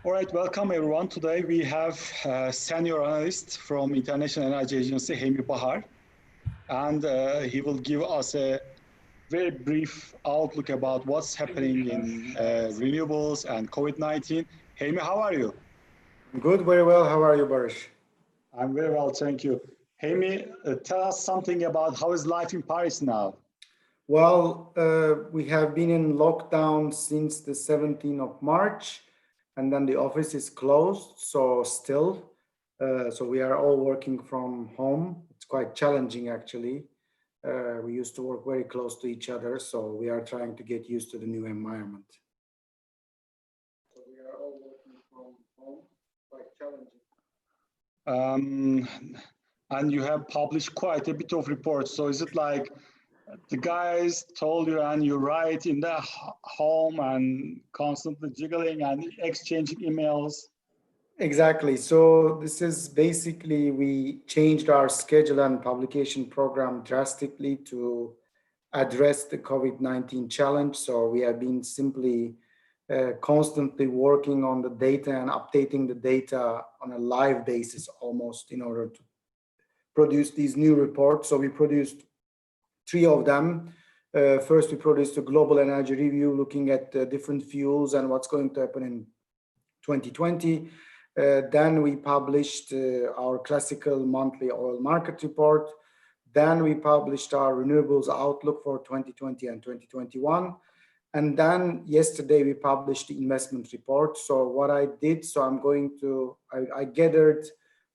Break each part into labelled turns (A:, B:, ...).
A: All right, welcome everyone. Today we have senior analyst from International Energy Agency, Heymi Bahar, and he will give us a very brief outlook about what's happening in renewables and COVID-19. Heymi, how are you?
B: Good, very well. How are you, Barish?
A: I'm very well, thank you. Heymi, tell us something about how is life in Paris now?
B: Well, we have been in lockdown since the 17th of March, and then the office is closed. So we are all working from home. It's quite challenging, actually. We used to work very close to each other, so we are trying to get used to the new environment. So we are all working from home. Quite challenging.
A: And you have published quite a bit of reports. So is it like the guys told you and you write in the home and constantly jiggling and exchanging emails?
B: Exactly. So this is basically, we changed our schedule and publication program drastically to address the COVID-19 challenge. So we have been simply constantly working on the data and updating the data on a live basis almost in order to produce these new reports. So we produced three of them. First, we produced a global energy review looking at different fuels and what's going to happen in 2020. Then we published our classical monthly oil market report. Then we published our renewables outlook for 2020 and 2021. And then yesterday we published the investment report. So what I did, I gathered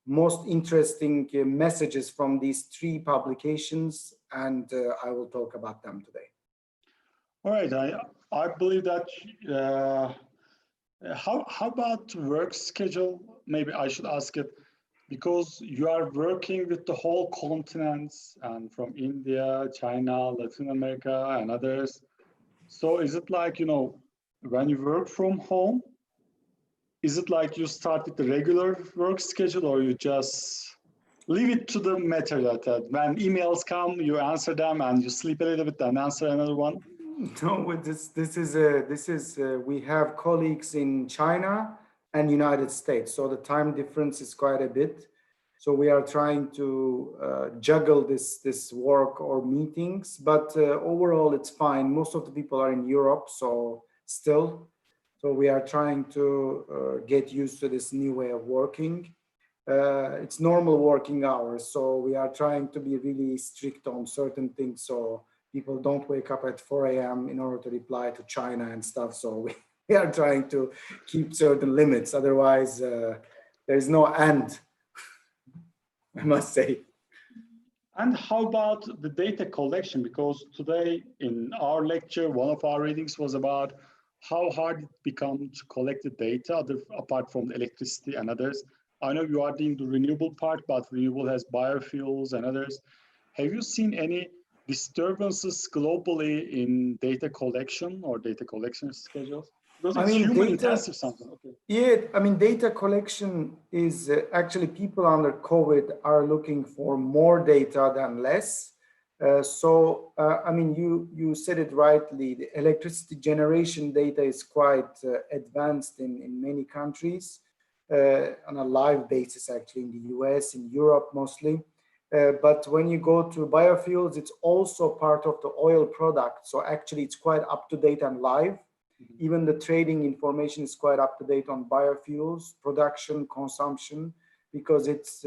B: most interesting messages from these three publications, and I will talk about them today.
A: All right, I believe that, how about work schedule? Maybe I should ask it, because you are working with the whole continents and from India, China, Latin America, and others. So is it like, when you work from home, is it like you start with the regular work schedule, or you just leave it to the matter that when emails come, you answer them and you sleep a little bit and answer another one?
B: No, we have colleagues in China and United States, so the time difference is quite a bit. So we are trying to juggle this work or meetings, but overall it's fine. Most of the people are in Europe, so we are trying to get used to this new way of working. It's normal working hours, so we are trying to be really strict on certain things, so people don't wake up at 4 a.m. in order to reply to China and stuff. So we are trying to keep certain limits. Otherwise, there's no end, I must say.
A: And how about the data collection? Because today in our lecture, one of our readings was about how hard it becomes to collect the data, apart from the electricity and others. I know you are doing the renewable part, but renewable has biofuels and others. Have you seen any disturbances globally in data collection or data collection schedules? Because it's human intensive something. Okay.
B: Yeah, data collection is actually, people under COVID are looking for more data than less. You said it rightly. The electricity generation data is quite advanced in many countries on a live basis, actually in the US, in Europe mostly. But when you go to biofuels, it's also part of the oil product. So actually it's quite up to date and live. Even the trading information is quite up to date on biofuels, production, consumption, because it's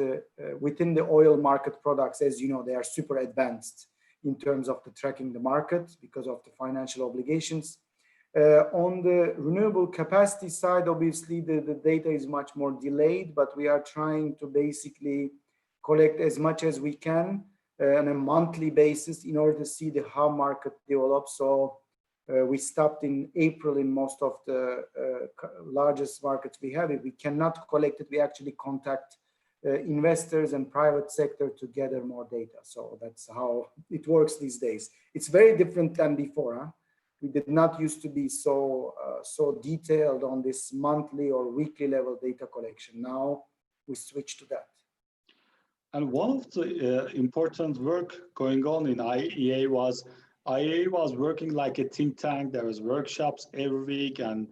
B: within the oil market products, as you know, they are super advanced in terms of the tracking the market because of the financial obligations. On the renewable capacity side, obviously the data is much more delayed, but we are trying to basically collect as much as we can on a monthly basis in order to see how market develops. So we stopped in April in most of the largest markets we have. If we cannot collect it, we actually contact investors and private sector to gather more data. So that's how it works these days. It's very different than before. Huh? We did not used to be so detailed on this monthly or weekly level data collection. Now we switched to that.
A: And one of the important work going on in IEA was working like a think tank. There was workshops every week, and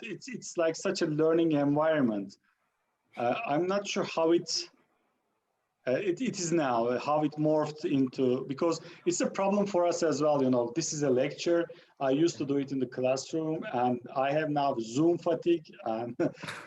A: It's like such a learning environment. I'm not sure how it is now, how it morphed into, because it's a problem for us as well. This is a lecture. I used to do it in the classroom, and I have now Zoom fatigue, and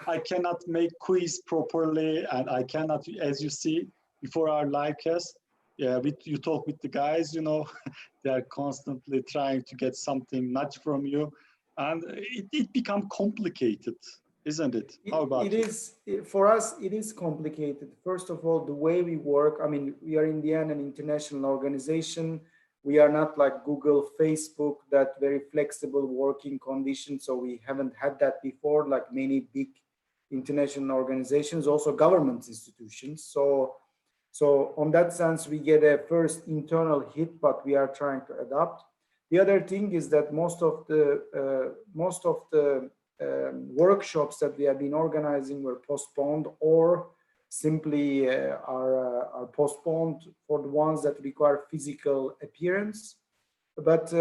A: I cannot make quiz properly, and I cannot, as you see, before our live cast, yeah, you talk with the guys, they are constantly trying to get something nudge from you, and it become complicated, isn't it? How about
B: it is, for us, it is complicated. First of all, the way we work, I mean, we are in the end an international organization. We are not like Google, Facebook, that very flexible working conditions. So we haven't had that before, like many big international organizations, also government institutions. So on that sense, we get a first internal hit, but we are trying to adapt. The other thing is that most of the workshops that we have been organizing were postponed, or simply are postponed for the ones that require physical appearance. But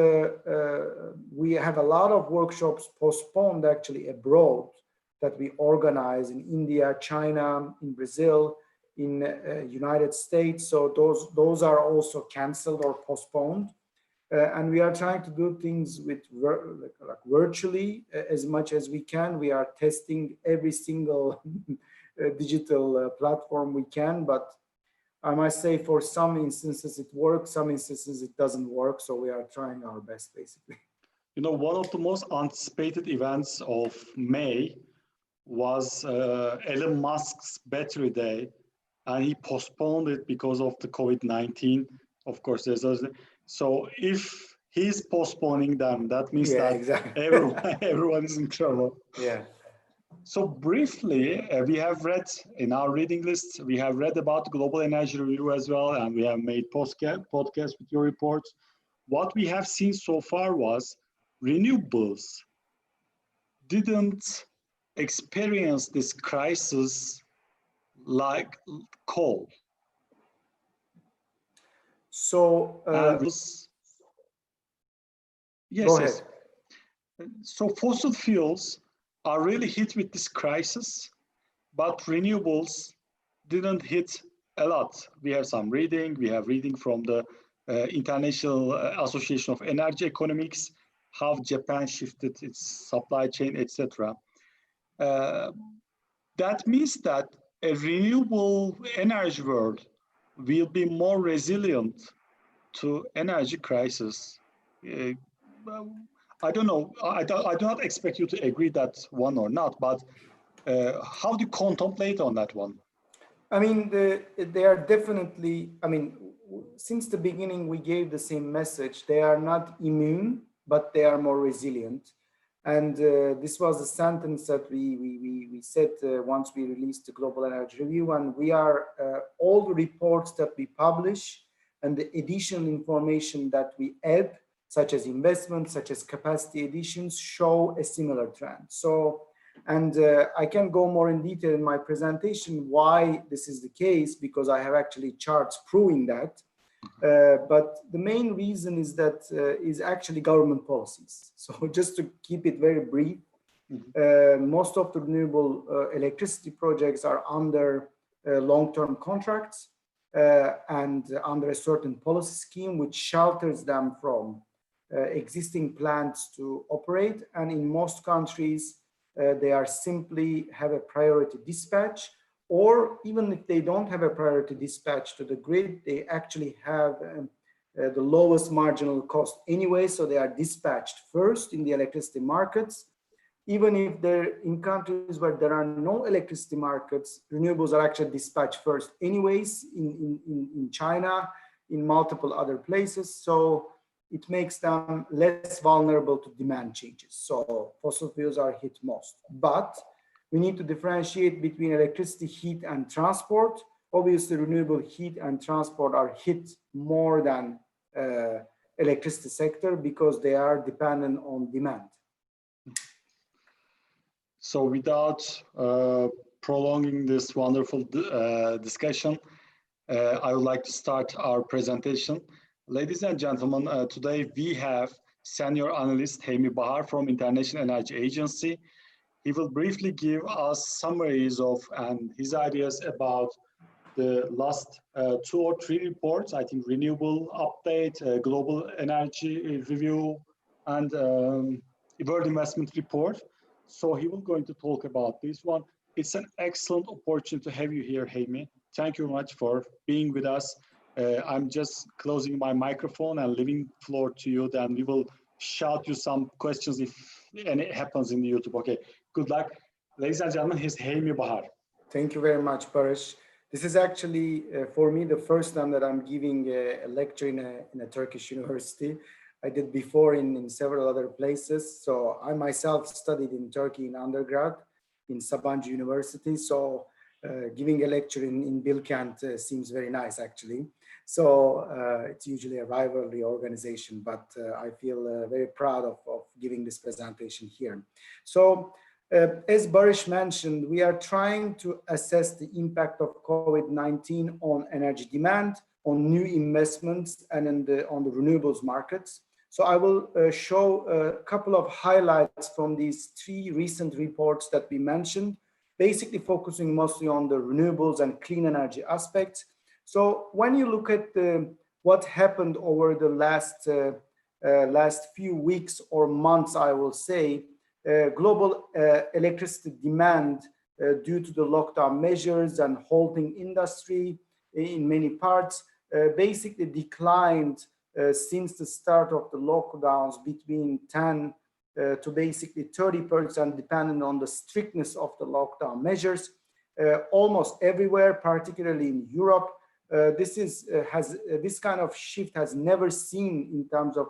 B: we have a lot of workshops postponed actually abroad that we organize in India, China, in Brazil, in United States. So those are also canceled or postponed. And we are trying to do things with like virtually as much as we can. We are testing every single digital platform we can, but I must say for some instances it works, some instances it doesn't work. So we are trying our best, basically.
A: One of the most anticipated events of May was Elon Musk's Battery Day, and he postponed it because of the COVID-19. Of course, so if he's postponing them, that means that
B: exactly.
A: everyone is in trouble.
B: Yeah.
A: So briefly, we have read in our reading list, we have read about Global Energy Review as well, and we have made podcasts with your reports. What we have seen so far was renewables didn't experience this crisis like coal.
B: So
A: yes,
B: go ahead.
A: So fossil fuels are really hit with this crisis, but renewables didn't hit a lot. We have some reading. We have reading from the International Association of Energy Economics, how Japan shifted its supply chain, etc. That means that a renewable energy world will be more resilient to energy crisis. I don't know. I do not expect you to agree that one or not, but how do you contemplate on that one?
B: I mean, they are definitely, I mean, since the beginning, we gave the same message. They are not immune, but they are more resilient. And this was a sentence that we said once we released the Global Energy Review. And we are, all the reports that we publish and the additional information that we add, such as investments, such as capacity additions, show a similar trend. So, and I can go more in detail in my presentation why this is the case, because I have actually charts proving that. But the main reason is that is actually government policies. So just to keep it very brief, most of the renewable electricity projects are under long-term contracts and under a certain policy scheme which shelters them from existing plants to operate. And in most countries, they are simply have a priority dispatch, or even if they don't have a priority dispatch to the grid, they actually have the lowest marginal cost anyway. So they are dispatched first in the electricity markets. Even if they're in countries where there are no electricity markets, renewables are actually dispatched first anyways, in China, in multiple other places. So it makes them less vulnerable to demand changes. So fossil fuels are hit most. But we need to differentiate between electricity, heat, and transport. Obviously, renewable heat and transport are hit more than electricity sector because they are dependent on demand.
A: So without prolonging this wonderful discussion, I would like to start our presentation. Ladies and gentlemen, today we have senior analyst Heymi Bahar from International Energy Agency. He will briefly give us summaries of and his ideas about the last 2 or 3 reports, I think renewable update, global energy review, and world investment report. So he will going to talk about this one. It's an excellent opportunity to have you here, Heymi. Thank you much for being with us. I'm just closing my microphone and leaving floor to you. Then we will shout you some questions if any happens in YouTube. Okay, good luck. Ladies and gentlemen, here's Heymi Bahar.
B: Thank you very much, Barış. This is actually, for me, the first time that I'm giving a lecture in a Turkish university. I did before in several other places. So I myself studied in Turkey in undergrad in Sabancı University. So giving a lecture in Bilkent seems very nice, actually. So it's usually a rivalry organization, but I feel very proud of giving this presentation here. So as Barış mentioned, we are trying to assess the impact of COVID-19 on energy demand, on new investments, and on the renewables markets. So I will show a couple of highlights from these 3 recent reports that we mentioned, basically focusing mostly on the renewables and clean energy aspects. So when you look at what happened over the last few weeks or months, I will say, global electricity demand due to the lockdown measures and halting industry in many parts basically declined since the start of the lockdowns between 10 to basically 30%, depending on the strictness of the lockdown measures. Almost everywhere, particularly in Europe, this kind of shift has never seen in terms of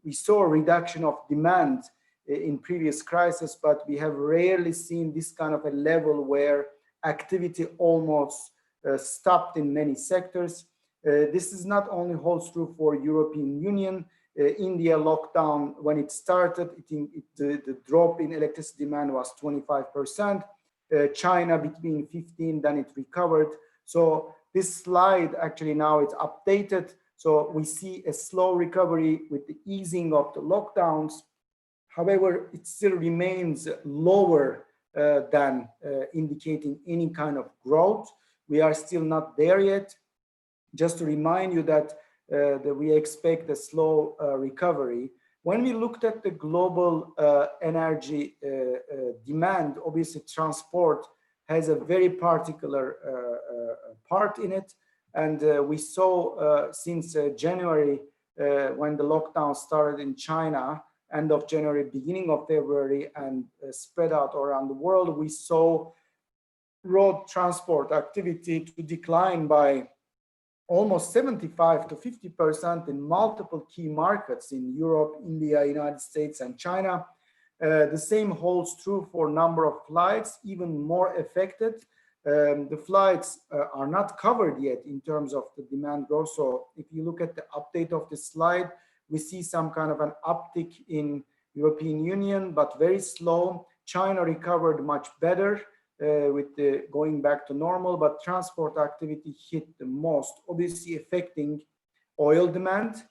B: we saw a reduction of demand in previous crises, but we have rarely seen this kind of a level where activity almost stopped in many sectors. This is not only holds true for European Union. India lockdown, when it started, the drop in electricity demand was 25%. China between 15, then it recovered. So this slide actually now it's updated. So we see a slow recovery with the easing of the lockdowns. However, it still remains lower than indicating any kind of growth. We are still not there yet. Just to remind you that we expect a slow recovery. When we looked at the global energy demand, obviously transport has a very particular part in it. And we saw since January, when the lockdown started in China, end of January, beginning of February, and spread out around the world, we saw road transport activity to decline by almost 75 to 50% in multiple key markets in Europe, India, United States, and China. The same holds true for number of flights, even more affected. The flights are not covered yet in terms of the demand growth. So if you look at the update of the slide, we see some kind of an uptick in European Union, but very slow. China recovered much better with the going back to normal, but transport activity hit the most, obviously affecting oil demand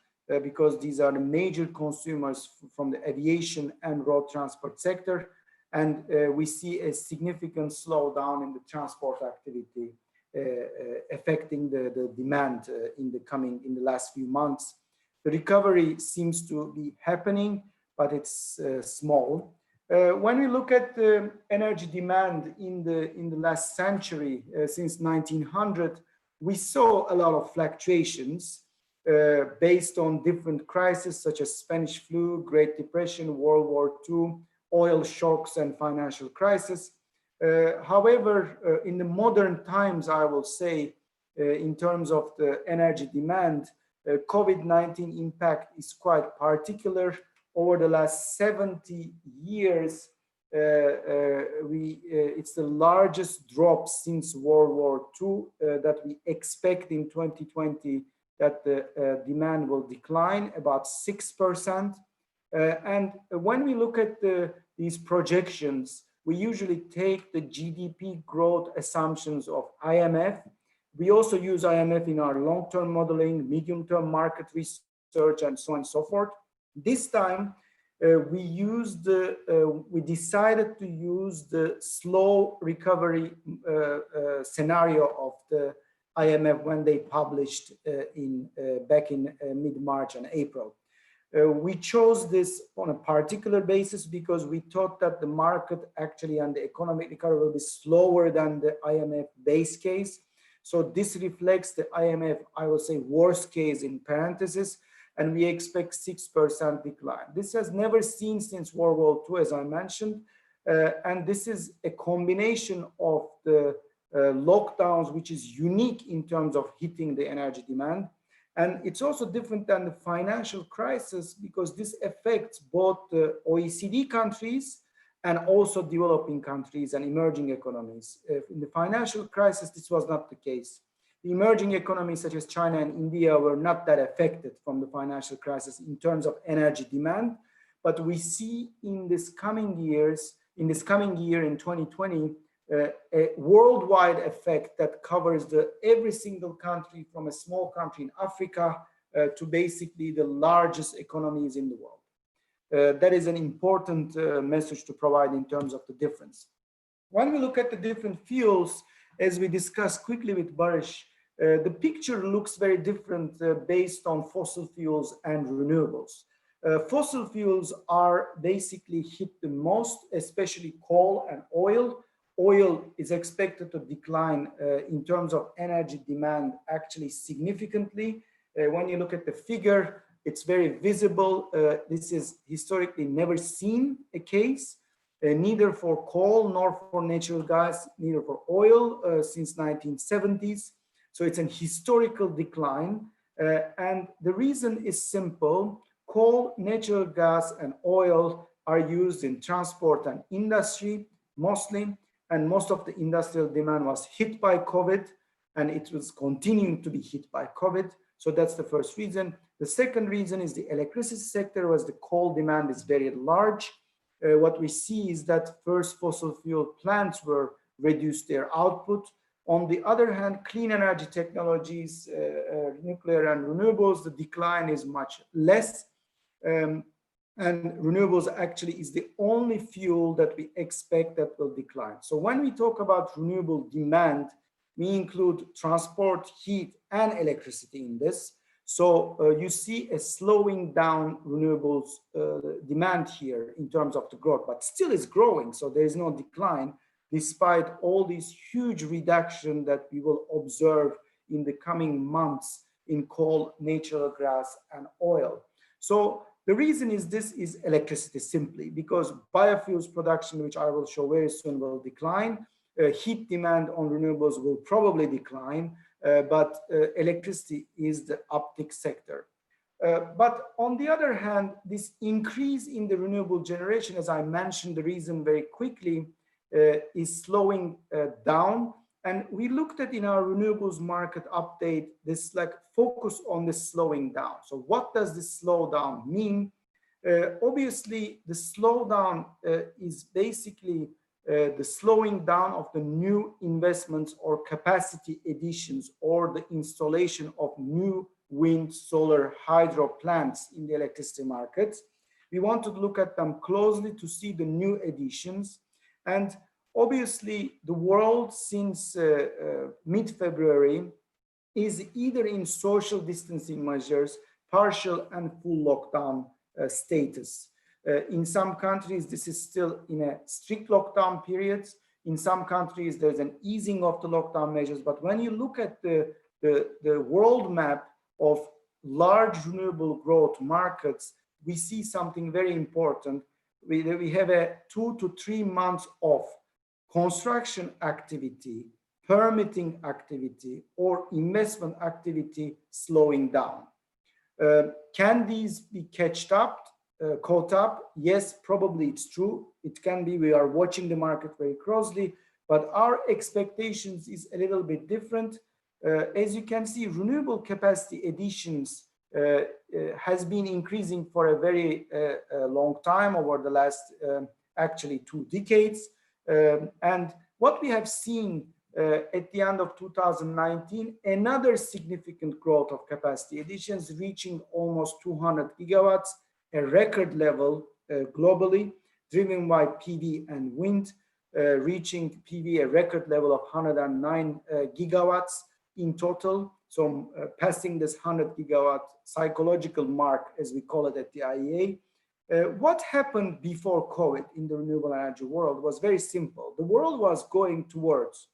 B: because these are the major consumers from the aviation and road transport sector. And we see a significant slowdown in the transport activity affecting the demand in the last few months. The recovery seems to be happening, but it's small. When we look at the energy demand in the last century, since 1900, we saw a lot of fluctuations based on different crises such as Spanish flu, Great Depression, World War II, oil shocks, and financial crisis. However, in the modern times, I will say, in terms of the energy demand, COVID-19 impact is quite particular. Over the last 70 years, it's the largest drop since World War II that we expect in 2020 that the demand will decline about 6%. And when we look at these projections, we usually take the GDP growth assumptions of IMF. We also use IMF in our long-term modeling, medium-term market research, and so on and so forth. This time, we decided to use the slow recovery scenario of the IMF when they published back in mid-March and April. We chose this on a particular basis because we thought that the market actually and the economic recovery will be slower than the IMF base case. So this reflects the IMF, I will say, worst case in parentheses, and we expect 6% decline. This has never seen since World War II, as I mentioned, and this is a combination of the lockdowns, which is unique in terms of hitting the energy demand. And it's also different than the financial crisis because this affects both the OECD countries and also developing countries and emerging economies. In the financial crisis, this was not the case. The emerging economies such as China and India were not that affected from the financial crisis in terms of energy demand. But we see in this coming year in 2020, a worldwide effect that covers every single country from a small country in Africa to basically the largest economies in the world. That is an important message to provide in terms of the difference. When we look at the different fuels, as we discussed quickly with Barish, the picture looks very different based on fossil fuels and renewables. Fossil fuels are basically hit the most, especially coal and oil. Oil is expected to decline in terms of energy demand actually significantly. When you look at the figure, it's very visible. This is historically never seen a case, neither for coal nor for natural gas, neither for oil since 1970s. So it's an historical decline. And the reason is simple. Coal, natural gas, and oil are used in transport and industry mostly. And most of the industrial demand was hit by COVID, and it was continuing to be hit by COVID. So that's the first reason. The second reason is the electricity sector, was the coal demand is very large. What we see is that first fossil fuel plants were reduced their output. On the other hand, clean energy technologies, nuclear and renewables, the decline is much less. And renewables actually is the only fuel that we expect that will decline. So when we talk about renewable demand, we include transport, heat, and electricity in this. So you see a slowing down renewables demand here in terms of the growth, but still is growing. So there is no decline despite all these huge reduction that we will observe in the coming months in coal, natural gas, and oil. So the reason is this is electricity simply because biofuels production, which I will show very soon, will decline. Heat demand on renewables will probably decline, but electricity is the uptick sector. But on the other hand, this increase in the renewable generation, as I mentioned, the reason very quickly is slowing down. And we looked at in our renewables market update, this like focus on this slowing down. So what does this slowdown mean? Obviously, the slowdown is basically the slowing down of the new investments or capacity additions or the installation of new wind, solar, hydro plants in the electricity markets. We want to look at them closely to see the new additions. And obviously, the world since mid-February is either in social distancing measures, partial and full lockdown status. In some countries, this is still in a strict lockdown period. In some countries, there's an easing of the lockdown measures. But when you look at the world map of large renewable growth markets, we see something very important. We have a 2 to 3 months of construction activity, permitting activity, or investment activity slowing down. Can these be caught up? Yes, probably it's true. It can be. We are watching the market very closely, but our expectations is a little bit different. As you can see, renewable capacity additions has been increasing for a very long time over the last actually 2 decades. And what we have seen at the end of 2019, another significant growth of capacity additions reaching almost 200 gigawatts, a record level globally, driven by PV and wind, reaching PV a record level of 109 gigawatts in total. So passing this 100 gigawatt psychological mark, as we call it at the IEA. What happened before COVID in the renewable energy world was very simple. The world was going towards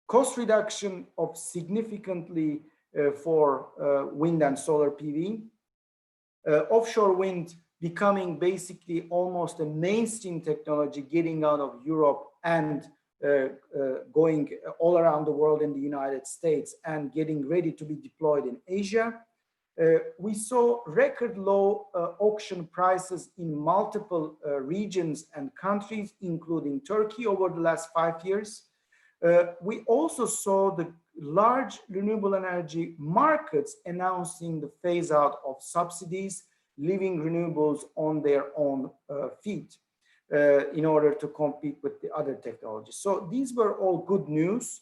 B: cost reduction of significantly for wind and solar PV, offshore wind becoming basically almost a mainstream technology, getting out of Europe and going all around the world in the United States and getting ready to be deployed in Asia. We saw record low auction prices in multiple regions and countries, including Turkey, over the last 5 years. We also saw the large renewable energy markets announcing the phase out of subsidies, leaving renewables on their own feet in order to compete with the other technologies. So these were all good news.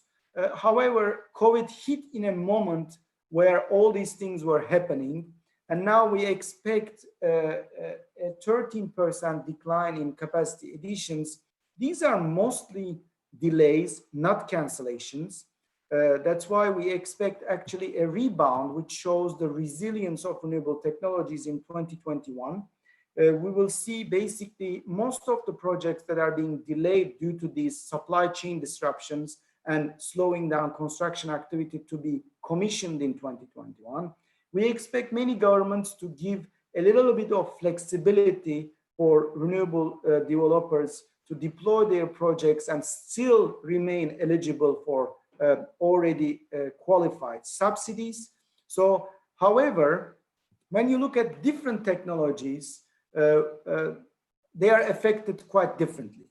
B: However, COVID hit in a moment where all these things were happening. And now we expect a 13% decline in capacity additions. These are mostly delays, not cancellations. That's why we expect actually a rebound, which shows the resilience of renewable technologies in 2021. We will see basically most of the projects that are being delayed due to these supply chain disruptions and slowing down construction activity to be commissioned in 2021. We expect many governments to give a little bit of flexibility for renewable developers to deploy their projects and still remain eligible for already qualified subsidies. So, however, when you look at different technologies, they are affected quite differently.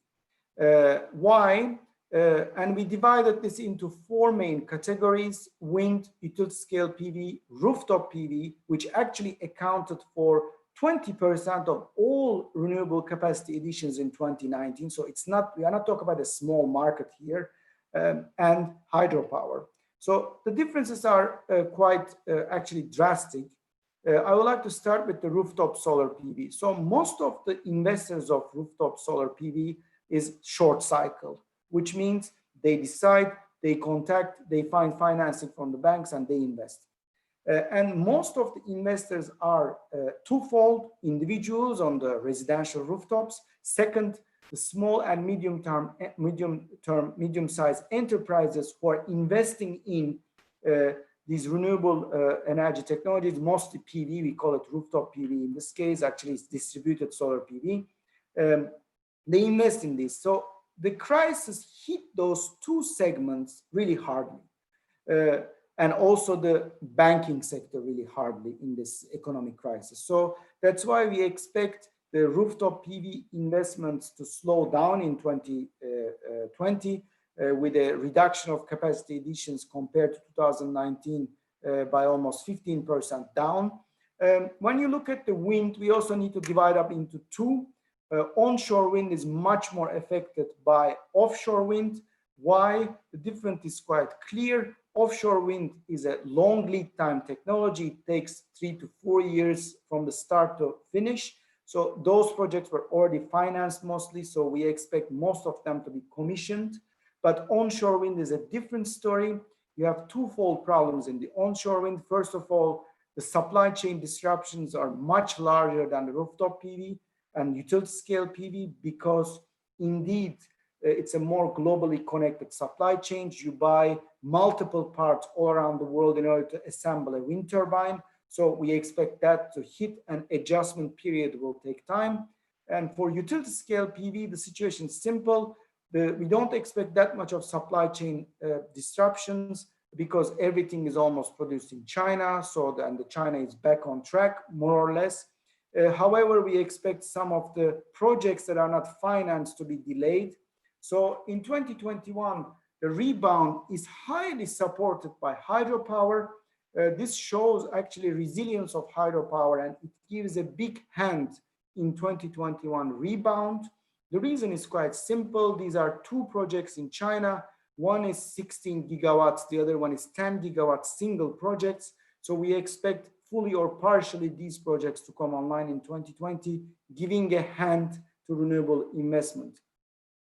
B: Why? And we divided this into 4 main categories: wind, utility scale PV, rooftop PV, which actually accounted for 20% of all renewable capacity additions in 2019. So it's not, we are not talking about a small market here, and hydropower. So the differences are quite actually drastic. I would like to start with the rooftop solar PV. So most of the investors of rooftop solar PV is short cycle, which means they decide, they contact, they find financing from the banks and they invest. And most of the investors are twofold: individuals on the residential rooftops. Second, the small and medium-sized enterprises who are investing in these renewable energy technologies, mostly PV. We call it rooftop PV. In this case, actually, it's distributed solar PV. They invest in this. So the crisis hit those 2 segments really hardly. And also the banking sector really hardly in this economic crisis. So that's why we expect the rooftop PV investments to slow down in 2020 with a reduction of capacity additions compared to 2019 by almost 15% down. When you look at the wind, we also need to divide up into 2. Onshore wind is much more affected by offshore wind. Why? The difference is quite clear. Offshore wind is a long lead time technology. It takes 3 to 4 years from the start to finish. So those projects were already financed mostly, so we expect most of them to be commissioned. But onshore wind is a different story. You have twofold problems in the onshore wind. First of all, the supply chain disruptions are much larger than the rooftop PV and utility scale PV, because indeed it's a more globally connected supply chain. You buy multiple parts all around the world in order to assemble a wind turbine. So we expect that to hit, an adjustment period will take time. And for utility scale PV, the situation is simple. We don't expect that much of supply chain disruptions because everything is almost produced in China. So the China is back on track, more or less. However, we expect some of the projects that are not financed to be delayed. So in 2021, the rebound is highly supported by hydropower. This shows actually resilience of hydropower, and it gives a big hand in 2021 rebound. The reason is quite simple. These are 2 projects in China. One is 16 gigawatts, the other one is 10 gigawatts, single projects. So we expect fully or partially these projects to come online in 2020, giving a hand to renewable investment.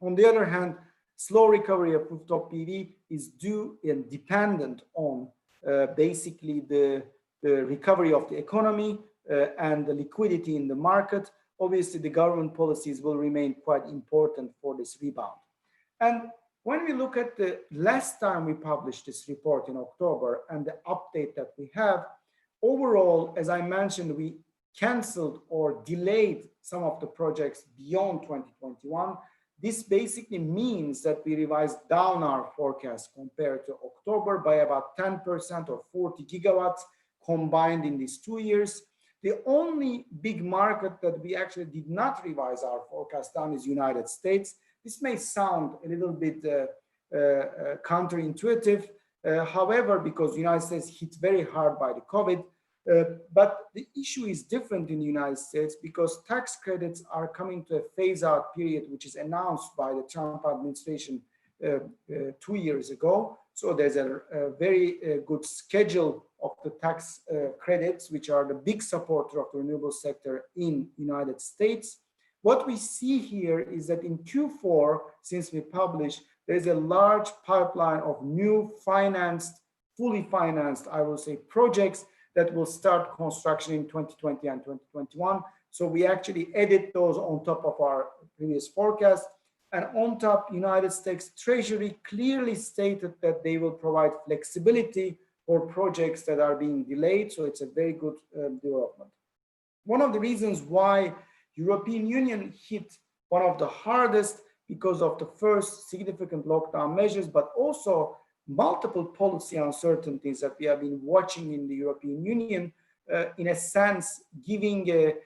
B: On the other hand, slow recovery of rooftop PV is due and dependent on basically the recovery of the economy and the liquidity in the market. Obviously, the government policies will remain quite important for this rebound. And when we look at the last time we published this report in October and the update that we have, overall, as I mentioned, we canceled or delayed some of the projects beyond 2021. This basically means that we revised down our forecast compared to October by about 10% or 40 gigawatts combined in these 2 years. The only big market that we actually did not revise our forecast down is United States. This may sound a little bit counterintuitive, however, because the United States hit very hard by the COVID, but the issue is different in the United States because tax credits are coming to a phase-out period, which is announced by the Trump administration 2 years ago. So there's a very good schedule of the tax credits, which are the big supporter of the renewable sector in the United States. What we see here is that in Q4, since we published, there's a large pipeline of new financed, fully financed, I will say, projects that will start construction in 2020 and 2021. So we actually added those on top of our previous forecast. And on top, United States Treasury clearly stated that they will provide flexibility for projects that are being delayed. So it's a very good development. One of the reasons why European Union hit one of the hardest because of the first significant lockdown measures, but also multiple policy uncertainties that we have been watching in the European Union, in a sense, giving a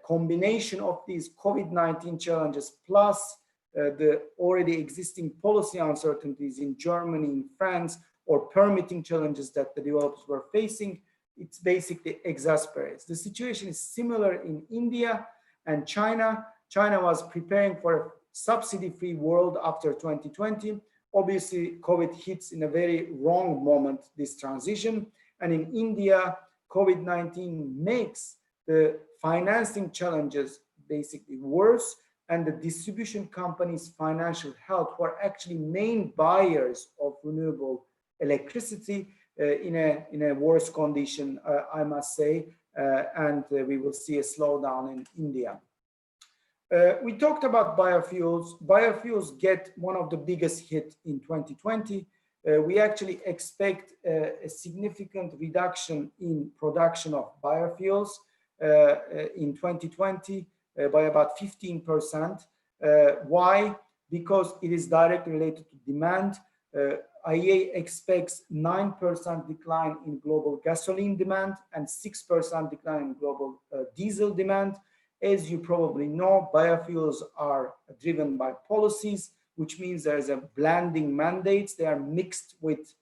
B: combination of these COVID-19 challenges plus the already existing policy uncertainties in Germany, in France, or permitting challenges that the developers were facing, it's basically exasperates. The situation is similar in India and China. China was preparing for a subsidy-free world after 2020. Obviously, COVID hits in a very wrong moment, this transition. And in India, COVID-19 makes the financing challenges basically worse, and the distribution companies' financial health were actually main buyers of renewable electricity in a worse condition, I must say, and we will see a slowdown in India. We talked about biofuels. Biofuels get one of the biggest hit in 2020. We actually expect a significant reduction in production of biofuels in 2020 by about 15%. Why? Because it is directly related to demand. IEA expects 9% decline in global gasoline demand and 6% decline in global diesel demand. As you probably know, biofuels are driven by policies, which means there's a blending mandates. They are mixed with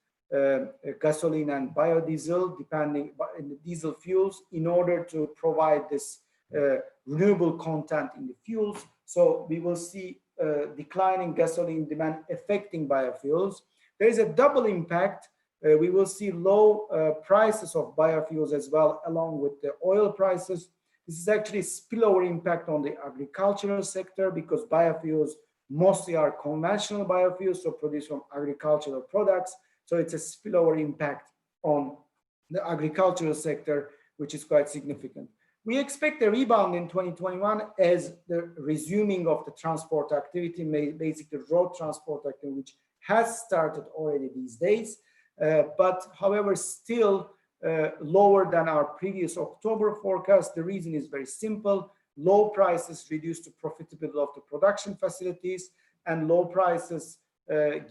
B: gasoline and biodiesel, depending on the diesel fuels, in order to provide this renewable content in the fuels. So we will see declining gasoline demand affecting biofuels. There is a double impact. We will see low prices of biofuels as well, along with the oil prices. This is actually a spillover impact on the agricultural sector because biofuels mostly are conventional biofuels, so produced from agricultural products. So it's a spillover impact on the agricultural sector, which is quite significant. We expect a rebound in 2021 as the resuming of the transport activity, basically road transport activity, which has started already these days, but however, still lower than our previous October forecast. The reason is very simple. Low prices reduce the profitability of the production facilities, and low prices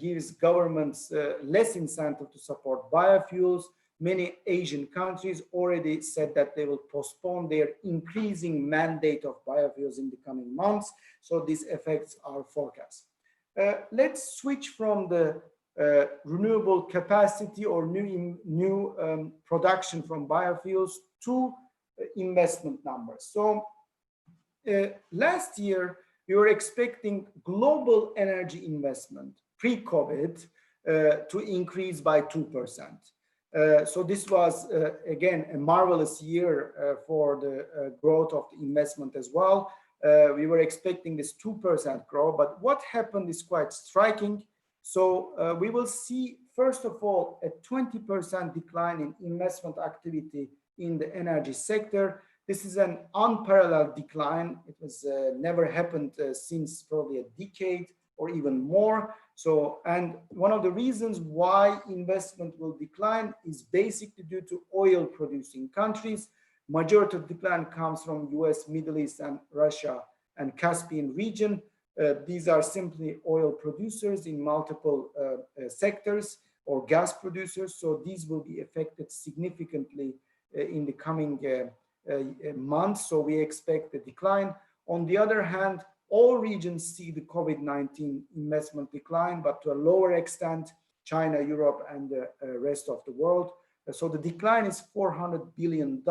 B: gives governments less incentive to support biofuels. Many Asian countries already said that they will postpone their increasing mandate of biofuels in the coming months. So this affects our forecast. Let's switch from the renewable capacity or new production from biofuels to investment numbers. So last year, we were expecting global energy investment pre-COVID to increase by 2%. So this was, again, a marvelous year for the growth of the investment as well. We were expecting this 2% growth, but what happened is quite striking. So we will see, first of all, a 20% decline in investment activity in the energy sector. This is an unparalleled decline. It was never happened since probably a decade or even more. So, and one of the reasons why investment will decline is basically due to oil producing countries. Majority of decline comes from US, Middle East, and Russia and Caspian region. These are simply oil producers in multiple sectors or gas producers. So these will be affected significantly in the coming months. So we expect a decline. On the other hand, all regions see the COVID-19 investment decline, but to a lower extent, China, Europe, and the rest of the world. So the decline is $400 billion.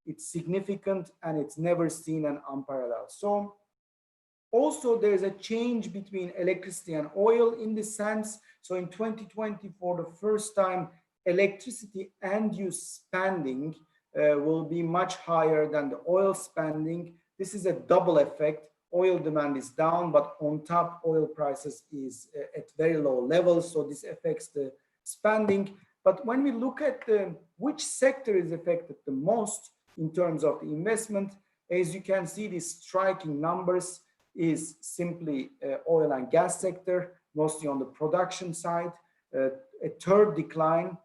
B: It's significant and it's never seen and unparalleled. So also there's a change between electricity and oil in this sense. So in 2020, for the first time, electricity end use spending will be much higher than the oil spending. This is a double effect. Oil demand is down, but on top, oil prices is at very low levels. So this affects the spending. But when we look at which sector is affected the most in terms of the investment, as you can see, these striking numbers is simply oil and gas sector, mostly on the production side. A third decline.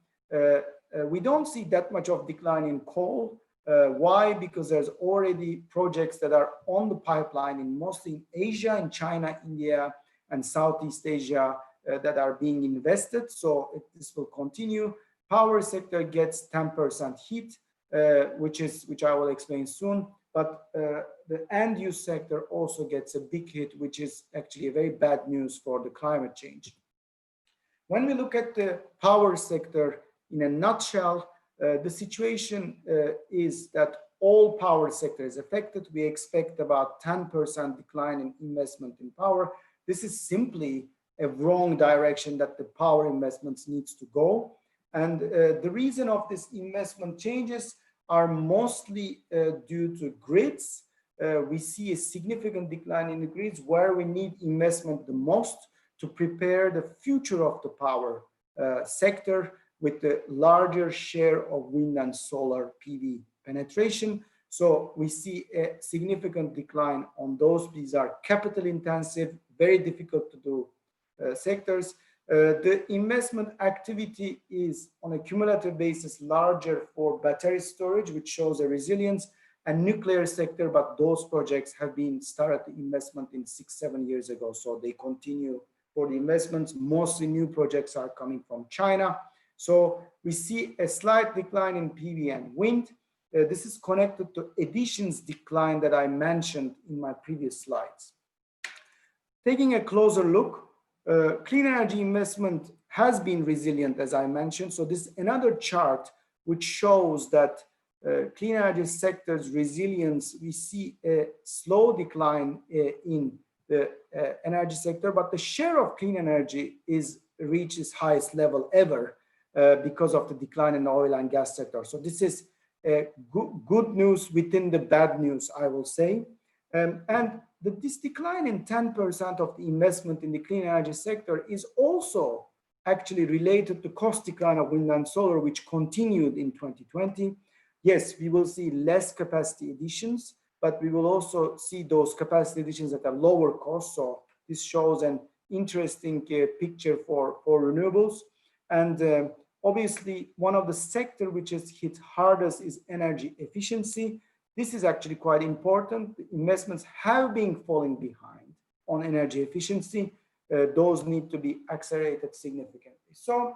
B: We don't see that much of decline in coal. Why? Because there's already projects that are on the pipeline in mostly in Asia, in China, India, and Southeast Asia that are being invested. So this will continue. Power sector gets 10% hit, which I will explain soon. But the end use sector also gets a big hit, which is actually a very bad news for the climate change. When we look at the power sector in a nutshell, the situation is that all power sector is affected. We expect about 10% decline in investment in power. This is simply a wrong direction that the power investments needs to go. And the reason of this investment changes are mostly due to grids. We see a significant decline in the grids where we need investment the most to prepare the future of the power sector with the larger share of wind and solar PV penetration. So we see a significant decline on those. These are capital intensive, very difficult to do sectors. The investment activity is on a cumulative basis larger for battery storage, which shows a resilience, and nuclear sector, but those projects have been started the investment in 6-7 years ago. So they continue for the investments. Mostly new projects are coming from China. So we see a slight decline in PV and wind. This is connected to additions decline that I mentioned in my previous slides. Taking a closer look, clean energy investment has been resilient, as I mentioned. So this is another chart which shows that clean energy sector's resilience. We see a slow decline in the energy sector, but the share of clean energy is reached its highest level ever because of the decline in the oil and gas sector. So this is good news within the bad news, I will say. And this decline in 10% of the investment in the clean energy sector is also actually related to cost decline of wind and solar, which continued in 2020. Yes, we will see less capacity additions, but we will also see those capacity additions at a lower cost. So this shows an interesting picture for renewables. And obviously, one of the sector which is hit hardest is energy efficiency. This is actually quite important. The investments have been falling behind on energy efficiency. Those need to be accelerated significantly. So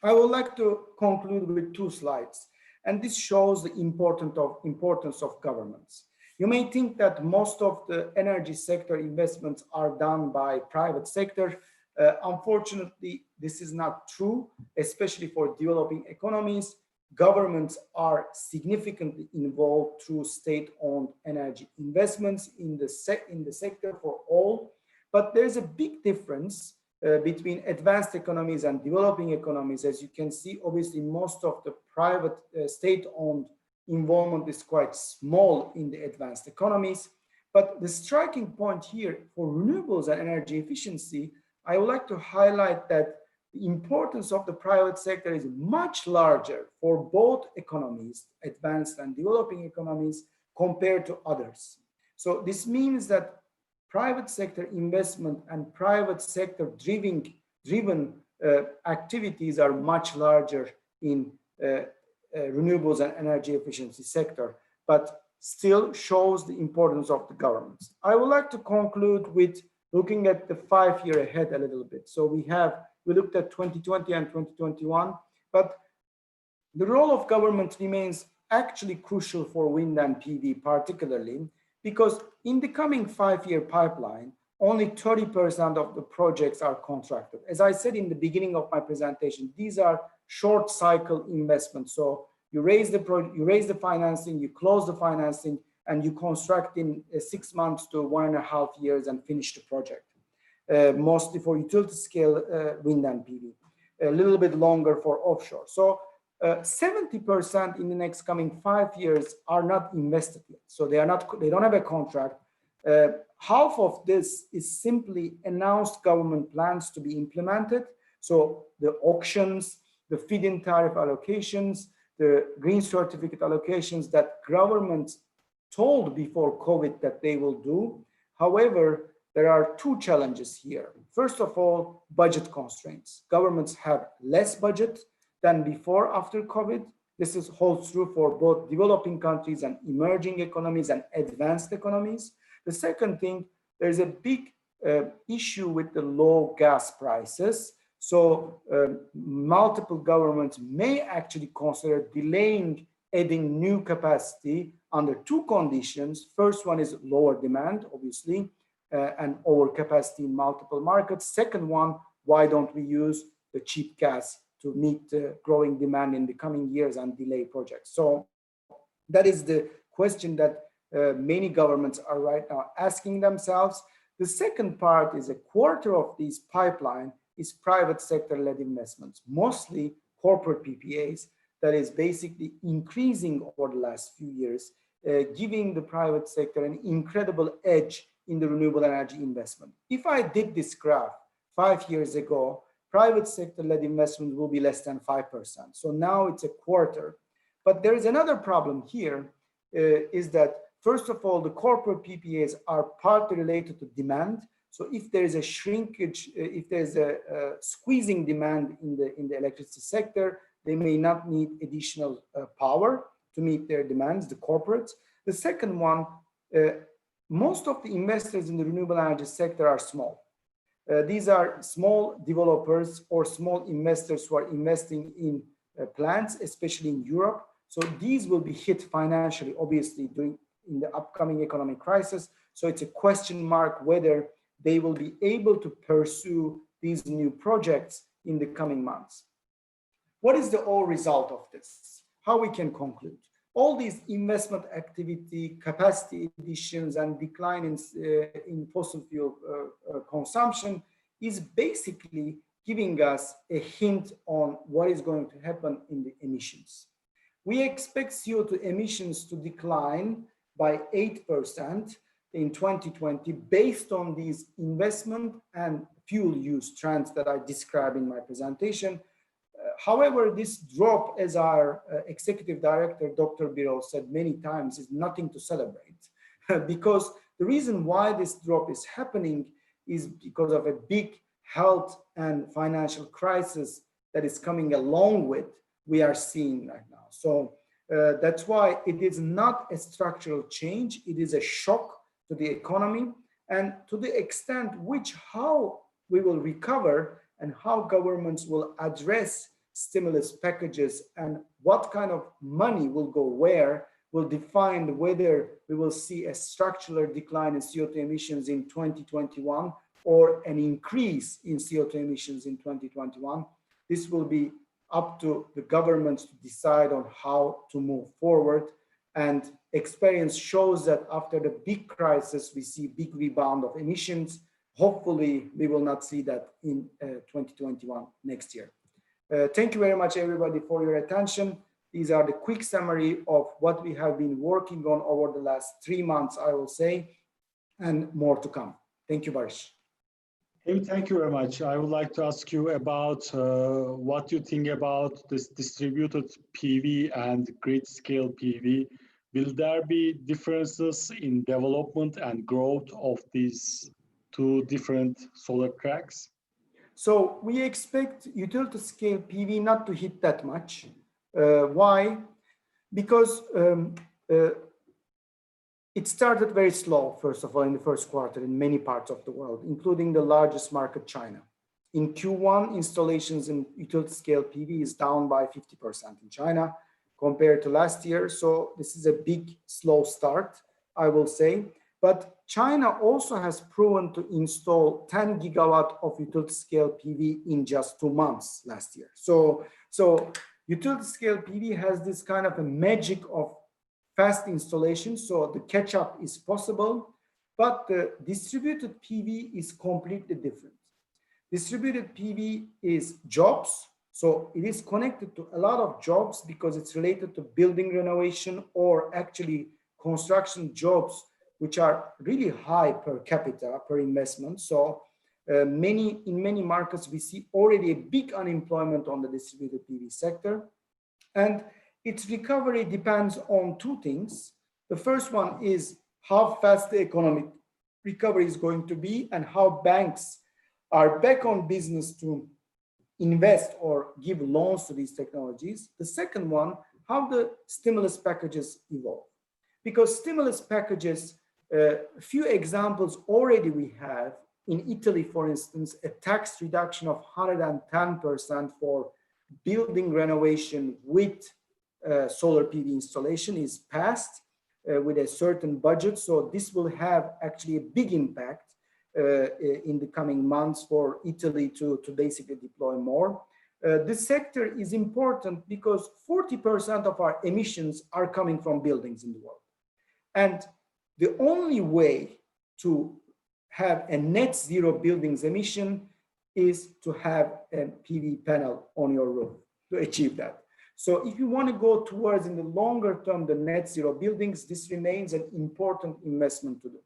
B: I would like to conclude with 2 slides. And this shows the importance of governments. You may think that most of the energy sector investments are done by private sector. Unfortunately, this is not true, especially for developing economies. Governments are significantly involved through state-owned energy investments in the sector for all. But there's a big difference between advanced economies and developing economies. As you can see, obviously, most of the private state-owned involvement is quite small in the advanced economies. But the striking point here for renewables and energy efficiency, I would like to highlight that the importance of the private sector is much larger for both economies, advanced and developing economies, compared to others. So this means that private sector investment and private sector driven activities are much larger in renewables and energy efficiency sector, but still shows the importance of the governments. I would like to conclude with looking at the 5 year ahead a little bit. So we looked at 2020 and 2021, but the role of government remains actually crucial for wind and PV particularly, because in the coming 5 year pipeline, only 30% of the projects are contracted. As I said in the beginning of my presentation, these are short cycle investments. So you raise the financing, you close the financing, and you construct in 6 months to 1.5 years and finish the project. Mostly for utility scale wind and PV, a little bit longer for offshore. So 70% in the next coming 5 years are not invested yet. So they don't have a contract. Half of this is simply announced government plans to be implemented. So the auctions, the feed-in tariff allocations, the green certificate allocations that governments told before COVID that they will do. However, there are two challenges here. First of all, budget constraints. Governments have less budget than before after COVID. This holds true for both developing countries and emerging economies and advanced economies. The second thing, there's a big issue with the low gas prices. So multiple governments may actually consider delaying adding new capacity under two conditions. First one is lower demand, obviously, and overcapacity in multiple markets. Second one, why don't we use the cheap gas to meet the growing demand in the coming years and delay projects? So that is the question that many governments are right now asking themselves. The second part is a quarter of these pipeline is private sector-led investments, mostly corporate PPAs, that is basically increasing over the last few years, giving the private sector an incredible edge in the renewable energy investment. If I did this graph 5 years ago, private sector-led investment will be less than 5%. So now it's a quarter. But there is another problem here, is that first of all, the corporate PPAs are partly related to demand. So if there is a shrinkage, if there's a squeezing demand in the electricity sector, they may not need additional power to meet their demands, the corporates. The second one, most of the investors in the renewable energy sector are small. These are small developers or small investors who are investing in plants, especially in Europe. So these will be hit financially, obviously, in the upcoming economic crisis. So it's a question mark whether they will be able to pursue these new projects in the coming months. What is the all result of this? How we can conclude? All these investment activity, capacity additions, and decline in fossil fuel consumption is basically giving us a hint on what is going to happen in the emissions. We expect CO2 emissions to decline by 8% in 2020 based on these investment and fuel use trends that I described in my presentation. However, this drop, as our executive director, Dr. Birol, said many times, is nothing to celebrate because the reason why this drop is happening is because of a big health and financial crisis that is coming along with we are seeing right now. So that's why it is not a structural change. It is a shock to the economy, and to the extent which how we will recover and how governments will address stimulus packages and what kind of money will go where will define whether we will see a structural decline in CO2 emissions in 2021 or an increase in CO2 emissions in 2021. This will be up to the governments to decide on how to move forward. And experience shows that after the big crisis, we see big rebound of emissions. hopefully we will not see that in 2021 next year. Thank you very much, everybody, for your attention. These are the quick summary of what we have been working on over the last 3 months, I will say, and more to come. Thank you, Barış.
A: Hey, thank you very much. I would like to ask you about what you think about this distributed PV and grid scale PV. Will there be differences in development and growth of these two different solar tracks?
B: So we expect utility scale PV not to hit that much. Why? Because it started very slow, first of all, in the first quarter in many parts of the world, including the largest market, China. In Q1, installations in utility scale PV is down by 50% in China compared to last year. So this is a big, slow start, I will say. But China also has proven to install 10 gigawatt of utility scale PV in just 2 months last year. So utility scale PV has this kind of a magic of fast installation, so the catch up is possible, but the distributed PV is completely different. Distributed PV is jobs, so it is connected to a lot of jobs because it's related to building renovation or actually construction jobs, which are really high per capita, per investment. So in many markets, we see already a big unemployment on the distributed PV sector. And its recovery depends on two things. The first one is how fast the economic recovery is going to be and how banks are back on business to invest or give loans to these technologies. The second one, how the stimulus packages evolve. Because stimulus packages, a few examples already we have. In Italy, for instance, a tax reduction of 110% for building renovation with solar PV installation is passed with a certain budget. So this will have actually a big impact in the coming months for Italy to basically deploy more. This sector is important because 40% of our emissions are coming from buildings in the world. And the only way to have a net zero buildings emission is to have a PV panel on your roof to achieve that. So if you want to go towards in the longer term, the net zero buildings, this remains an important investment to do.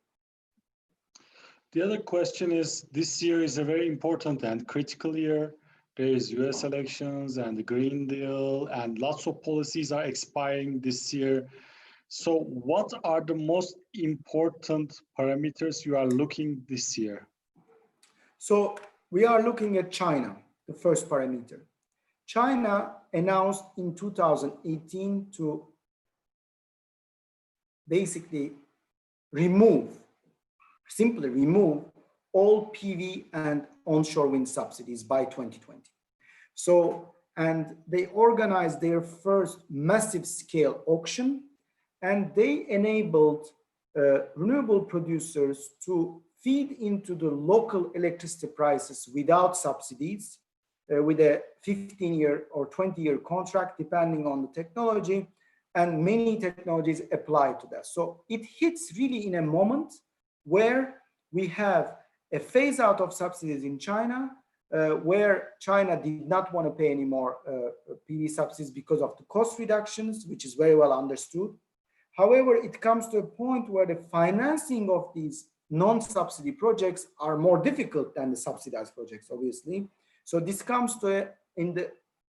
A: The other question is, this year is a very important and critical year. There is US elections and the Green Deal and lots of policies are expiring this year. So what are the most important parameters you are looking this year?
B: So we are looking at China, the first parameter. China announced in 2018 to basically simply remove all PV and onshore wind subsidies by 2020. So, and they organized their first massive scale auction, and they enabled renewable producers to feed into the local electricity prices without subsidies, with a 15-year or 20-year contract, depending on the technology, and many technologies apply to that. So it hits really in a moment where we have a phase out of subsidies in China, where China did not want to pay any more PV subsidies because of the cost reductions, which is very well understood. However, it comes to a point where the financing of these non-subsidy projects are more difficult than the subsidized projects, obviously. So this comes to in the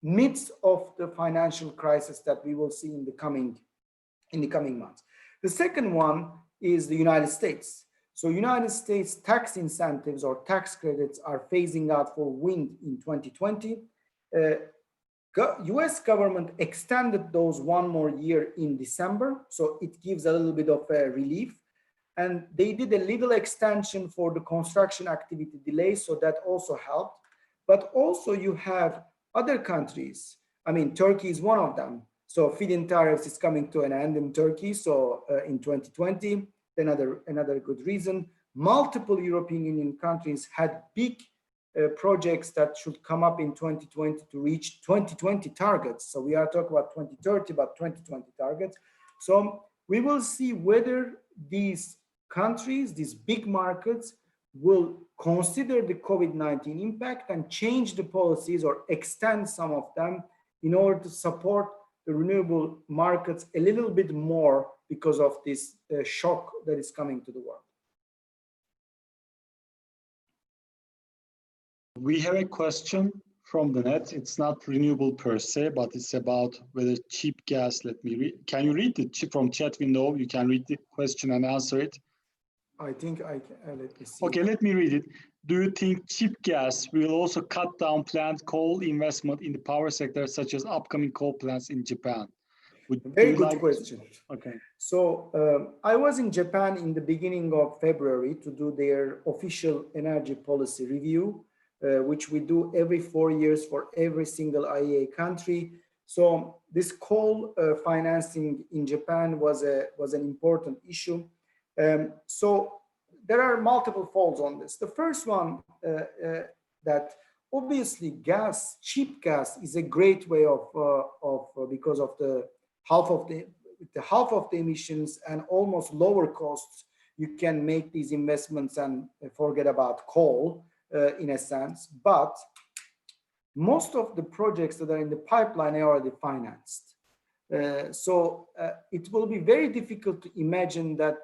B: midst of the financial crisis that we will see in the coming months. The second one is the United States. So United States tax incentives or tax credits are phasing out for wind in 2020. US government extended those one more year in December, so it gives a little bit of a relief. And they did a little extension for the construction activity delays, so that also helped. But also you have other countries. I mean, Turkey is one of them. So feed-in tariffs is coming to an end in Turkey. So in 2020, another good reason. Multiple European Union countries had big projects that should come up in 2020 to reach 2020 targets. So we are talking about 2030, but 2020 targets. So we will see whether these countries, these big markets, will consider the COVID-19 impact and change the policies or extend some of them in order to support the renewable markets a little bit more because of this shock that is coming to the world.
A: We have a question from the net. It's not renewable per se, but it's about whether cheap gas, let me read. Can you read it from chat window? You can read the question and answer it.
B: I think I can, let me see.
A: Okay, let me read it. Do you think cheap gas will also cut down planned coal investment in the power sector, such as upcoming coal plants in Japan?
B: Very good question.
A: Okay.
B: So I was in Japan in the beginning of February to do their official energy policy review, which we do every 4 years for every single IEA country. So this coal financing in Japan was an important issue. So there are multiple folds on this. The first one, that obviously gas, cheap gas, is a great way of because of the half of the emissions and almost lower costs, you can make these investments and forget about coal in a sense. But most of the projects that are in the pipeline are already financed. So it will be very difficult to imagine that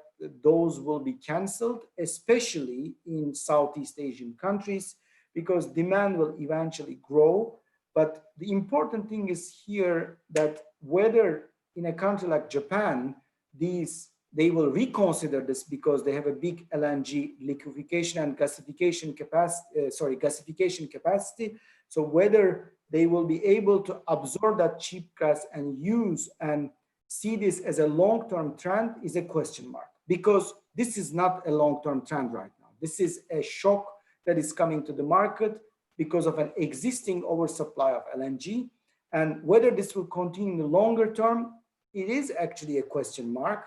B: those will be canceled, especially in Southeast Asian countries, because demand will eventually grow. But the important thing is here that whether in a country like Japan, they will reconsider this because they have a big LNG liquefaction and gasification capacity. So whether they will be able to absorb that cheap gas and use and see this as a long-term trend is a question mark, because this is not a long-term trend right now. This is a shock that is coming to the market because of an existing oversupply of LNG. And whether this will continue in the longer term, it is actually a question mark.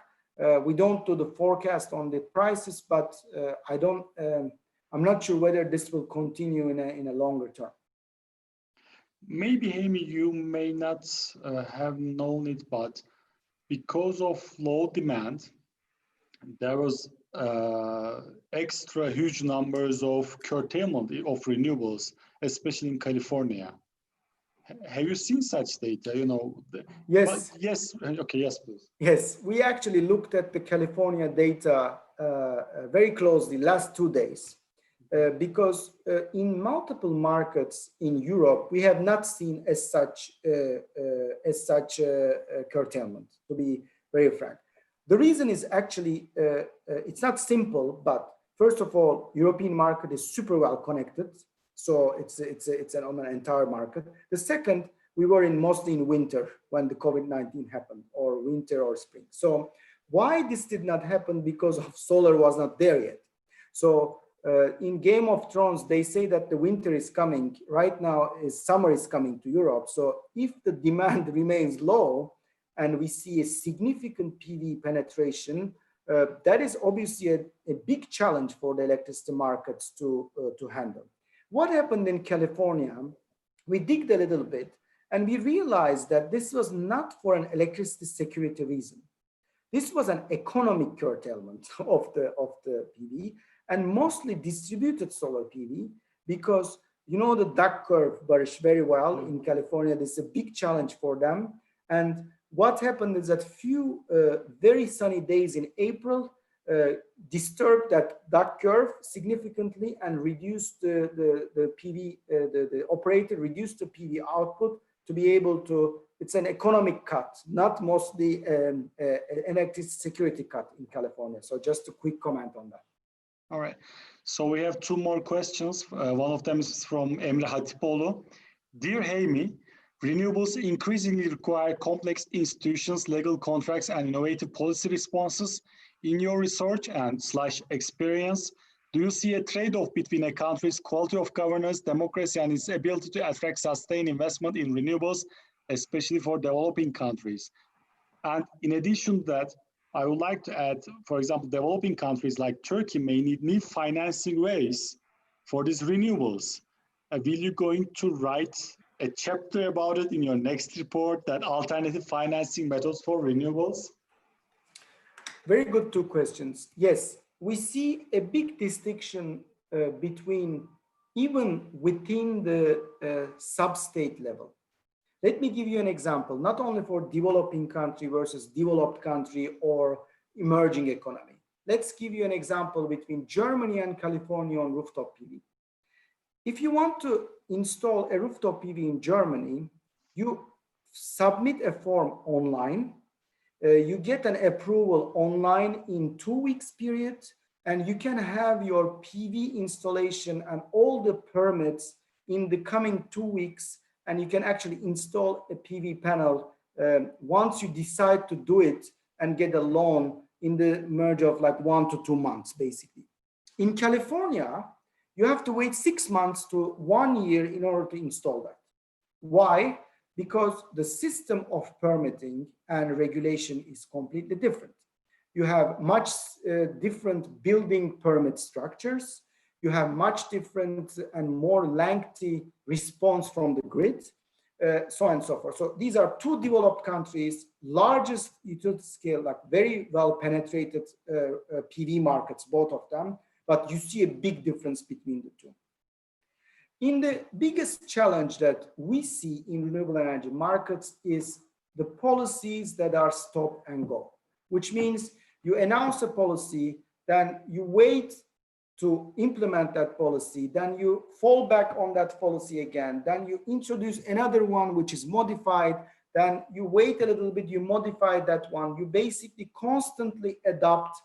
B: We don't do the forecast on the prices, but I'm not sure whether this will continue in a longer term.
A: Maybe, Heymi, you may not have known it, but because of low demand, there was extra huge numbers of curtailment of renewables, especially in California. Have you seen such data? You know,
B: yes.
A: Yes. Okay. Yes, please.
B: Yes, we actually looked at the California data very closely last 2 days, because in multiple markets in Europe we have not seen as such curtailment. To be very frank, the reason is actually it's not simple. But first of all, European market is super well connected. So it's on an entire market. The second, we were mostly in winter when the COVID-19 happened, or winter or spring. So why this did not happen? Because of solar was not there yet. So in Game of Thrones, they say that the winter is coming. Right now, summer is coming to Europe. So if the demand remains low and we see a significant PV penetration, that is obviously a big challenge for the electricity markets to handle. What happened in California, we digged a little bit and we realized that this was not for an electricity security reason. This was an economic curtailment of the PV, and mostly distributed solar PV, because you know the duck curve, Barish, very well in California. This is a big challenge for them. And what happened is that few very sunny days in April disturbed that duck curve significantly and reduced the PV, the operator reduced the PV output to be able to, it's an economic cut, not mostly an electricity security cut in California. So just a quick comment on that.
A: All right. So we have 2 more questions. One of them is from Emre Hatipoğlu. Dear Heymi, renewables increasingly require complex institutions, legal contracts, and innovative policy responses. In your research and /experience, do you see a trade-off between a country's quality of governance, democracy, and its ability to attract sustained investment in renewables, especially for developing countries? And in addition to that, I would like to add, for example, developing countries like Turkey may need new financing ways for these renewables. Will you going to write a chapter about it in your next report, that alternative financing methods for renewables?
B: Very good 2 questions. Yes, we see a big distinction between, even within the sub-state level. Let me give you an example, not only for developing country versus developed country or emerging economy. Let's give you an example between Germany and California on rooftop PV. If you want to install a rooftop PV in Germany, you submit a form online, you get an approval online in 2 weeks period, and you can have your PV installation and all the permits in the coming 2 weeks, and you can actually install a PV panel once you decide to do it and get a loan in the merge of like 1 to 2 months, basically. In California, you have to wait 6 months to 1 year in order to install that. Why? Because the system of permitting and regulation is completely different. You have much different building permit structures. You have much different and more lengthy response from the grid, so on and so forth. So these are two developed countries, largest utility scale, like very well penetrated PV markets, both of them, but you see a big difference between the two. In the biggest challenge that we see in renewable energy markets is the policies that are stop and go, which means you announce a policy, then you wait to implement that policy, then you fall back on that policy again, then you introduce another one which is modified, then you wait a little bit, you modify that one, you basically constantly adapt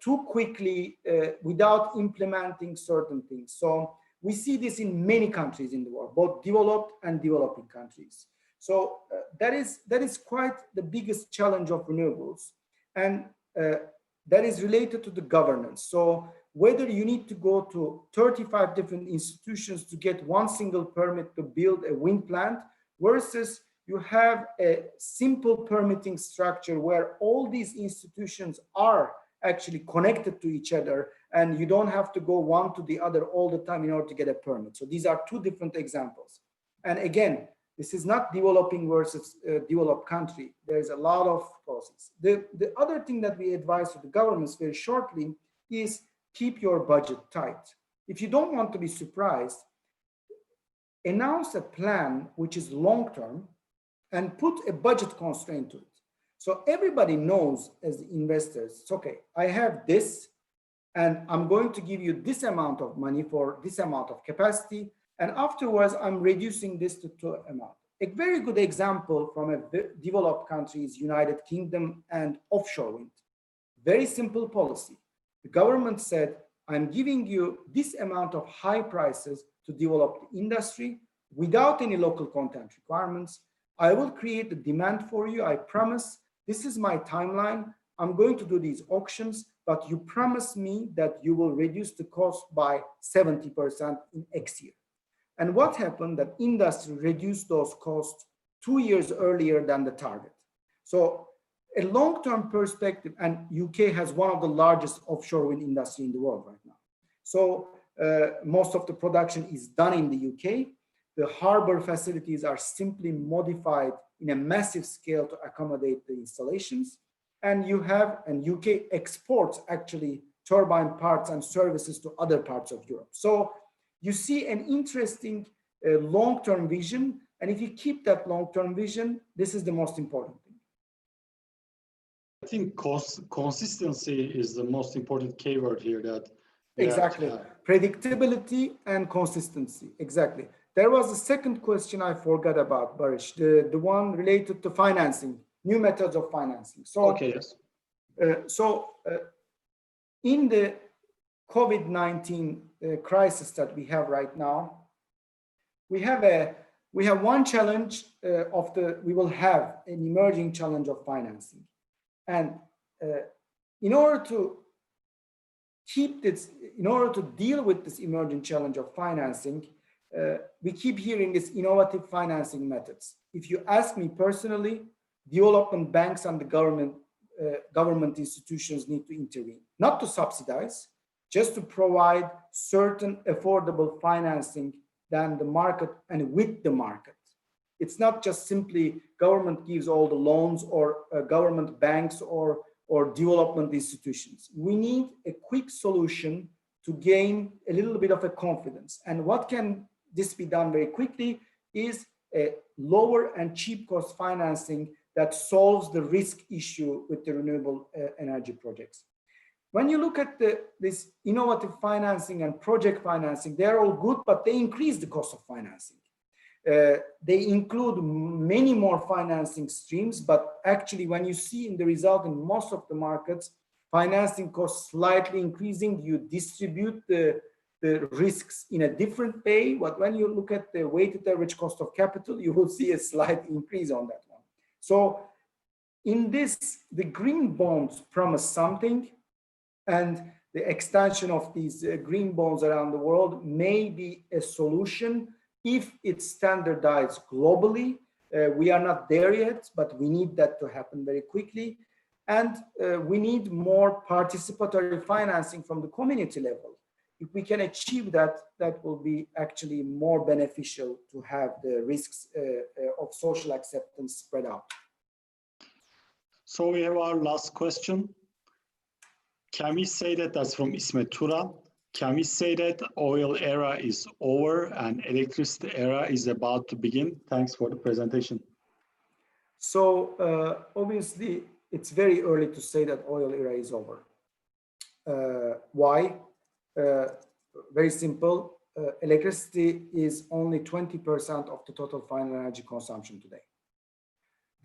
B: too quickly without implementing certain things. So we see this in many countries in the world, both developed and developing countries. So that is quite the biggest challenge of renewables, and that is related to the governance. So whether you need to go to 35 different institutions to get one single permit to build a wind plant versus you have a simple permitting structure where all these institutions are actually connected to each other, and you don't have to go one to the other all the time in order to get a permit. So these are two different examples. And again, this is not developing versus developed country. There's a lot of process. The other thing that we advise to the governments very shortly is keep your budget tight. If you don't want to be surprised, announce a plan which is long-term and put a budget constraint to it. So everybody knows as the investors, it's okay, I have this and I'm going to give you this amount of money for this amount of capacity, and afterwards I'm reducing this to amount. A very good example from a developed country is United Kingdom and offshore wind. Very simple policy. The government said, I'm giving you this amount of high prices to develop the industry without any local content requirements. I will create the demand for you, I promise. This is my timeline. I'm going to do these auctions, but you promise me that you will reduce the cost by 70% in X year. And what happened? That industry reduced those costs 2 years earlier than the target. So a long-term perspective, and UK has one of the largest offshore wind industry in the world right now. So most of the production is done in the UK. The harbor facilities are simply modified in a massive scale to accommodate the installations. And you have, and UK exports actually turbine parts and services to other parts of Europe. So you see an interesting long-term vision. And if you keep that long-term vision, this is the most important thing.
A: I think consistency is the most important keyword here. That
B: exactly, predictability and consistency. Exactly. There was a second question I forgot about, Barish, the one related to financing, new methods of financing. So,
A: okay, yes.
B: In the COVID-19 crisis that we have right now, we have one challenge we will have an emerging challenge of financing. And in order to deal with this emerging challenge of financing, we keep hearing these innovative financing methods. If you ask me personally, development banks and the government institutions need to intervene, not to subsidize, just to provide certain affordable financing than the market and with the market. It's not just simply government gives all the loans or government banks or development institutions. We need a quick solution to gain a little bit of a confidence. And what can this be done very quickly is a lower and cheap cost financing that solves the risk issue with the renewable energy projects. When you look at this innovative financing and project financing, they're all good, but they increase the cost of financing. They include many more financing streams, but actually when you see in the result in most of the markets, financing costs slightly increasing, you distribute the risks in a different way. But when you look at the weighted average cost of capital, you will see a slight increase on that one. So in this, the green bonds promise something, and the extension of these green bonds around the world may be a solution if it's standardized globally. We are not there yet, but we need that to happen very quickly. And we need more participatory financing from the community level. If we can achieve that, that will be actually more beneficial to have the risks of social acceptance spread out.
A: So we have our last question. Can we say that, that's from Ismet Tura, can we say that oil era is over and electricity era is about to begin? Thanks for the presentation.
B: So obviously, it's very early to say that oil era is over. Why? Very simple. Electricity is only 20% of the total final energy consumption today.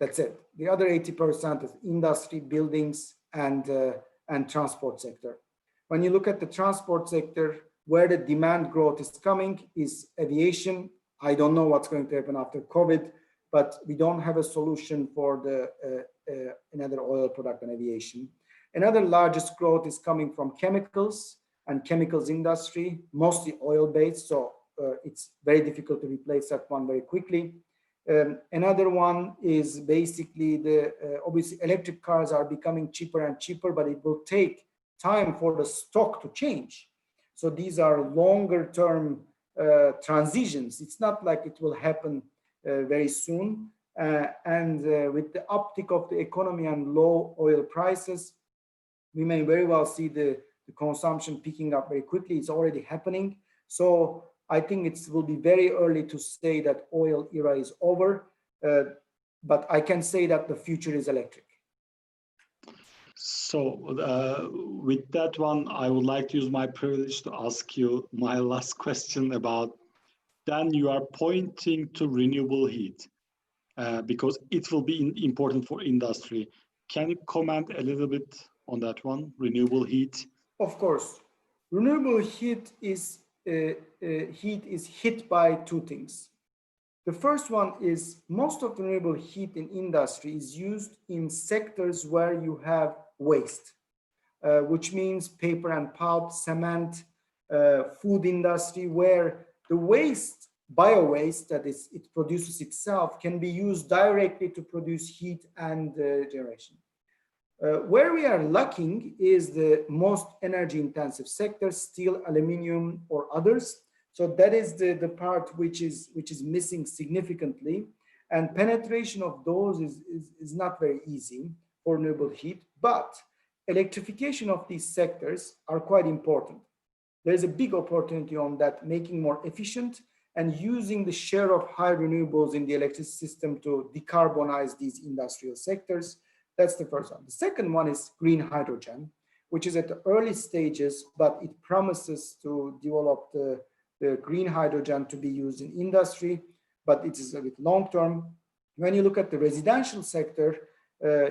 B: That's it. The other 80% is industry, buildings, and transport sector. When you look at the transport sector, where the demand growth is coming is aviation. I don't know what's going to happen after COVID, but we don't have a solution for the another oil product and aviation. Another largest growth is coming from chemicals and chemicals industry, mostly oil-based, so it's very difficult to replace that one very quickly. Another one is basically the obviously electric cars are becoming cheaper and cheaper, but it will take time for the stock to change. So these are longer term transitions. It's not like it will happen very soon. And with the uptick of the economy and low oil prices, we may very well see the consumption picking up very quickly. It's already happening. So I think it will be very early to say that oil era is over, but I can say that the future is electric.
A: So with that one, I would like to use my privilege to ask you my last question about, then you are pointing to renewable heat because it will be important for industry. Can you comment a little bit on that one, renewable heat? Of
B: course. Renewable heat is hit by two things. The first one is most of the renewable heat in industry is used in sectors where you have waste, which means paper and pulp, cement, food industry, where the waste, bio-waste that it produces itself can be used directly to produce heat and generation. Where we are lacking is the most energy intensive sectors, steel, aluminum, or others. So that is the part which is missing significantly, and penetration of those is not very easy for renewable heat, but electrification of these sectors are quite important. There's a big opportunity on that, making more efficient and using the share of high renewables in the electricity system to decarbonize these industrial sectors. That's the first one. The second one is green hydrogen, which is at the early stages, but it promises to develop the green hydrogen to be used in industry, but it is a bit long term. When you look at the residential sector,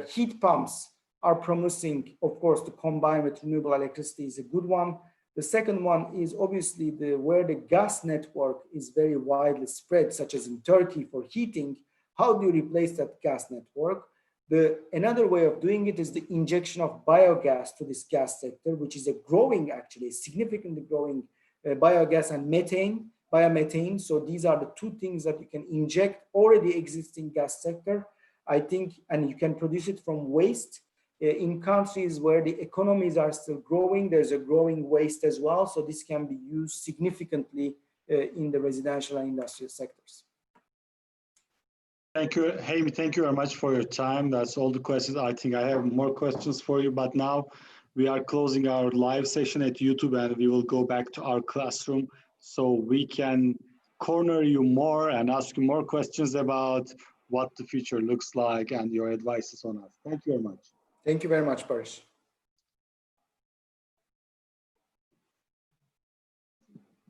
B: heat pumps are promising, of course, to combine with renewable electricity is a good one. The second one is obviously where the gas network is very widely spread, such as in Turkey for heating. How do you replace that gas network? Another way of doing it is the injection of biogas to this gas sector, which is actually significantly growing biogas and biomethane. So these are the two things that you can inject already existing gas sector, I think, and you can produce it from waste. In countries where the economies are still growing, there's a growing waste as well. So this can be used significantly in the residential and industrial sectors.
A: Thank you, Heymi. Thank you very much for your time. That's all the questions. I think I have more questions for you, but now we are closing our live session at YouTube, and we will go back to our classroom so we can corner you more and ask you more questions about what the future looks like and your advices on us. Thank you very much.
B: Thank you very much, Paris.